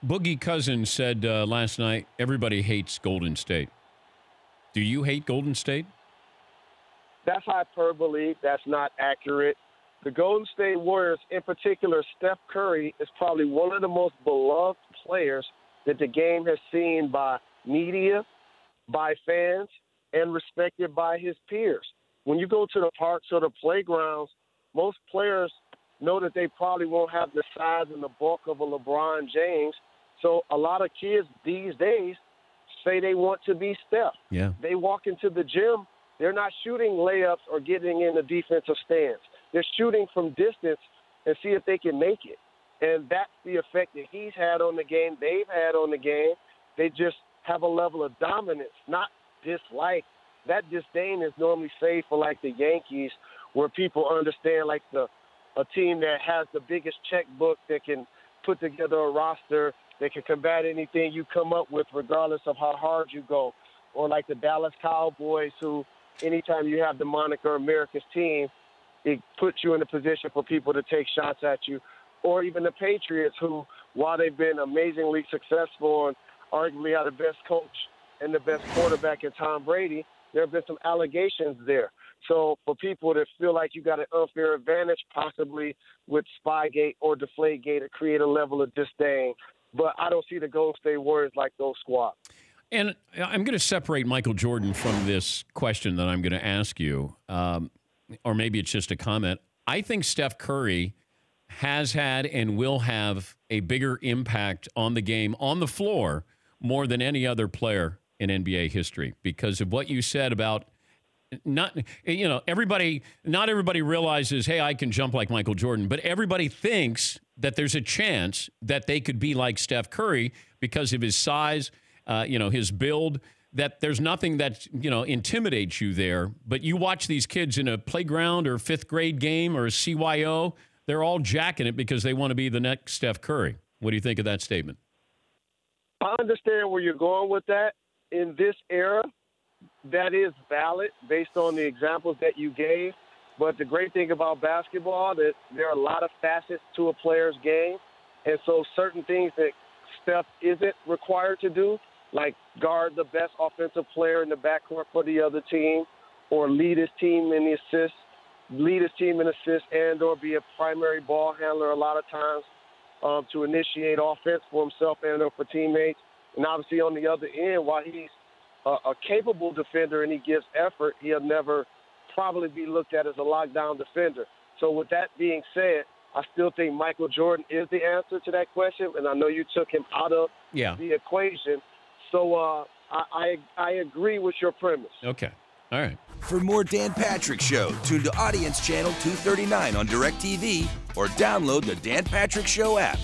Boogie Cousins said last night, everybody hates Golden State. Do you hate Golden State? That's hyperbole. That's not accurate. The Golden State Warriors, in particular, Steph Curry, is probably one of the most beloved players that the game has seen by media, by fans, and respected by his peers. When you go to the parks or the playgrounds, most players know that they probably won't have the size and the bulk of a LeBron James. So a lot of kids these days say they want to be Steph. Yeah. They walk into the gym, they're not shooting layups or getting in the defensive stance. They're shooting from distance and see if they can make it. And that's the effect that he's had on the game, they've had on the game. They just have a level of dominance, not dislike. That disdain is normally saved for, like, the Yankees, where people understand, like, a team that has the biggest checkbook that can put together a roster that can combat anything you come up with regardless of how hard you go. Or like the Dallas Cowboys, who anytime you have the moniker America's team, it puts you in a position for people to take shots at you. Or even the Patriots, who, while they've been amazingly successful and arguably are the best coach and the best quarterback in Tom Brady, there have been some allegations there. So for people that feel like you got an unfair advantage, possibly with Spygate or Deflategate, to create a level of disdain. But I don't see the Golden State Warriors like those squads. And I'm going to separate Michael Jordan from this question that I'm going to ask you, or maybe it's just a comment. I think Steph Curry has had and will have a bigger impact on the game, on the floor, more than any other player in NBA history because of what you said about not everybody realizes, hey, I can jump like Michael Jordan, but everybody thinks that there's a chance that they could be like Steph Curry because of his size, his build, that there's nothing that, intimidates you there. But you watch these kids in a playground or fifth grade game or a CYO, they're all jacking it because they want to be the next Steph Curry. What do you think of that statement? I understand where you're going with that. In this era, that is valid based on the examples that you gave. But the great thing about basketball that there are a lot of facets to a player's game. And so certain things that Steph isn't required to do, like guard the best offensive player in the backcourt for the other team, or lead his team in assists and or be a primary ball handler a lot of times to initiate offense for himself and or for teammates. And obviously on the other end, while he's a capable defender and he gives effort, he'll never probably be looked at as a lockdown defender. So with that being said, I still think Michael Jordan is the answer to that question, and I know you took him out of the equation. So I agree with your premise. Okay. All right. For more Dan Patrick Show, tune to Audience Channel 239 on DirecTV or download the Dan Patrick Show app.